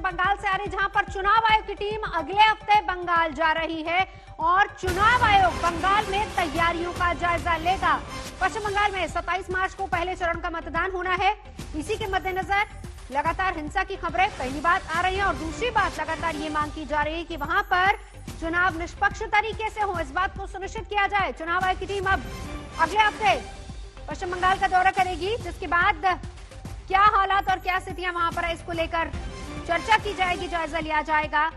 बंगाल से आ रही, जहां पर चुनाव आयोग की टीम अगले हफ्ते बंगाल जा रही है और चुनाव आयोग बंगाल में तैयारियों का जायजा लेगा। पश्चिम बंगाल में 27 मार्च को पहले चरण का मतदान होना है। इसी के मद्देनजर लगातार हिंसा की खबरें पहली बात आ रही है और दूसरी बात लगातार ये मांग की जा रही है कि वहां पर चुनाव निष्पक्ष तरीके से हो, इस बात को सुनिश्चित किया जाए। चुनाव आयोग की टीम अब अगले हफ्ते पश्चिम बंगाल का दौरा करेगी, जिसके बाद क्या हालात और क्या स्थितियां वहां पर है, इसको लेकर चर्चा की जाएगी, जायजा लिया जाएगा।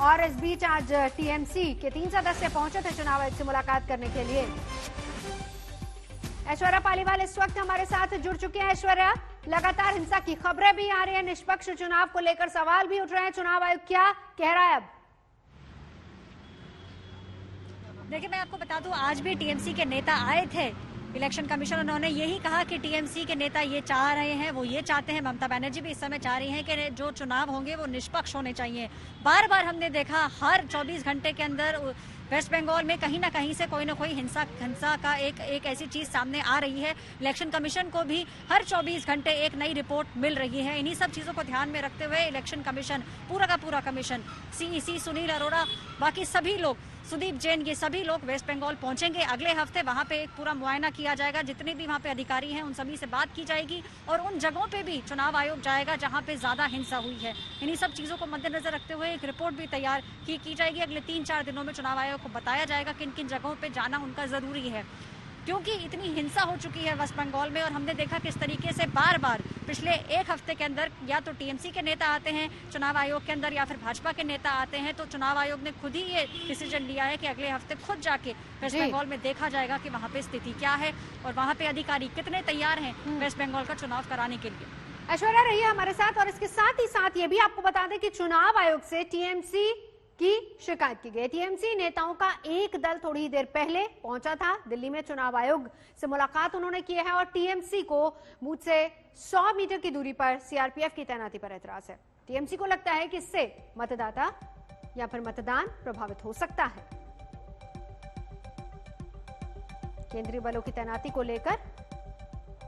और इस बीच आज टीएमसी के 3 सदस्य पहुंचे थे चुनाव आयोग से मुलाकात करने के लिए। ऐश्वर्या पालीवाल इस वक्त हमारे साथ जुड़ चुके हैं। ऐश्वर्या, लगातार हिंसा की खबरें भी आ रही है, निष्पक्ष चुनाव को लेकर सवाल भी उठ रहे हैं, चुनाव आयोग क्या कह रहा है अब? देखिए, मैं आपको बता दूं, आज भी टीएमसी के नेता आए थे इलेक्शन कमीशन। उन्होंने यही कहा कि टीएमसी के नेता ये चाह रहे हैं, वो ये चाहते हैं, ममता बनर्जी भी इस समय चाह रही हैं कि जो चुनाव होंगे वो निष्पक्ष होने चाहिए। बार बार हमने देखा हर 24 घंटे के अंदर वेस्ट बंगाल में कहीं ना कहीं से कोई ना कोई हिंसा का एक ऐसी चीज सामने आ रही है। इलेक्शन कमीशन को भी हर 24 घंटे एक नई रिपोर्ट मिल रही है। इन्हीं सब चीजों को ध्यान में रखते हुए इलेक्शन कमीशन, पूरा का पूरा कमीशन, सीईसी, सुनील अरोड़ा, बाकी सभी लोग, सुदीप जैन, ये सभी लोग वेस्ट बंगाल पहुंचेंगे। अगले हफ्ते वहां पे एक पूरा मुआयना किया जाएगा। जितने भी वहां पे अधिकारी हैं उन सभी से बात की जाएगी और उन जगहों पे भी चुनाव आयोग जाएगा जहां पे ज्यादा हिंसा हुई है। इन्हीं सब चीजों को मद्देनजर रखते हुए एक रिपोर्ट भी तैयार की जाएगी। अगले 3-4 दिनों में चुनाव आयोग को बताया जाएगा किन किन जगहों पे जाना उनका जरूरी है, क्योंकि इतनी हिंसा हो चुकी है वेस्ट बंगाल में। और हमने देखा किस तरीके से बार बार पिछले एक हफ्ते के अंदर या तो टीएमसी के नेता आते हैं चुनाव आयोग के अंदर या फिर भाजपा के नेता आते हैं। तो चुनाव आयोग ने खुद ही ये डिसीजन लिया है कि अगले हफ्ते खुद जाके वेस्ट बंगाल में देखा जाएगा कि वहाँ पे स्थिति क्या है और वहाँ पे अधिकारी कितने तैयार हैं वेस्ट बंगाल का चुनाव कराने के लिए। ऐश्वर्या रही है हमारे साथ और इसके साथ ही साथ ये भी आपको बता दें कि चुनाव आयोग से टीएमसी की शिकायत की गई। टीएमसी नेताओं का एक दल थोड़ी ही देर पहले पहुंचा था दिल्ली में, चुनाव आयोग से मुलाकात उन्होंने की है और टीएमसी को बूथ से 100 मीटर की दूरी पर सीआरपीएफ की तैनाती पर एतराज है। टीएमसी को लगता है कि इससे मतदाता या फिर मतदान प्रभावित हो सकता है। केंद्रीय बलों की तैनाती को लेकर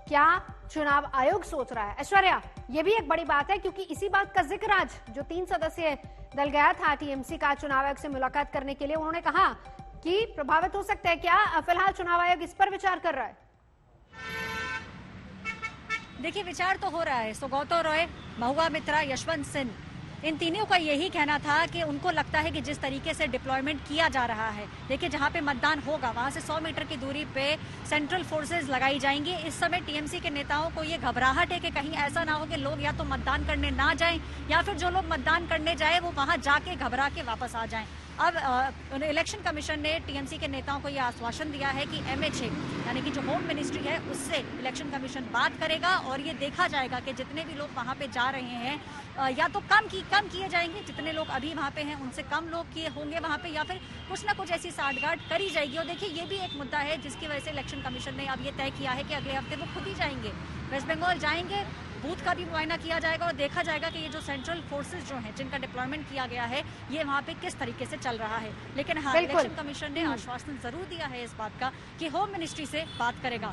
क्या चुनाव आयोग सोच रहा है? ऐश्वर्या, ये भी एक बड़ी बात है क्योंकि इसी बात का जिक्र आज जो 3 सदस्यीय दल गया था टीएमसी का चुनाव आयोग से मुलाकात करने के लिए, उन्होंने कहा कि प्रभावित हो सकता है। क्या फिलहाल चुनाव आयोग इस पर विचार कर रहा है? देखिए, विचार तो हो रहा है। सुगौतो रॉय, महुआ मित्रा, यशवंत सिंह, इन तीनों का यही कहना था कि उनको लगता है कि जिस तरीके से डिप्लॉयमेंट किया जा रहा है, देखिए जहां पे मतदान होगा वहां से 100 मीटर की दूरी पे सेंट्रल फोर्सेस लगाई जाएंगी। इस समय टीएमसी के नेताओं को ये घबराहट है कि कहीं ऐसा ना हो कि लोग या तो मतदान करने ना जाएं या फिर जो लोग मतदान करने जाए वो वहां जाके घबरा के वापस आ जाएं। अब इलेक्शन कमीशन ने टीएमसी के नेताओं को यह आश्वासन दिया है कि एमएचए यानी कि जो होम मिनिस्ट्री है उससे इलेक्शन कमीशन बात करेगा और ये देखा जाएगा कि जितने भी लोग वहां पे जा रहे हैं या तो कम किए जाएंगे, जितने लोग अभी वहां पे हैं उनसे कम लोग किए होंगे वहां पे, या फिर कुछ ना कुछ ऐसी साठगांठ करी जाएगी। और देखिए, ये भी एक मुद्दा है जिसकी वजह से इलेक्शन कमीशन ने अब ये तय किया है कि अगले हफ्ते वो खुद ही जाएंगे, वेस्ट बंगाल जाएंगे, बूथ का भी मुआयना किया जाएगा और देखा जाएगा कि ये जो सेंट्रल फोर्सेस जो हैं जिनका डिप्लॉयमेंट किया गया है ये वहाँ पे किस तरीके से चल रहा है। लेकिन हाँ, इलेक्शन कमीशन ने आश्वासन जरूर दिया है इस बात का कि होम मिनिस्ट्री से बात करेगा।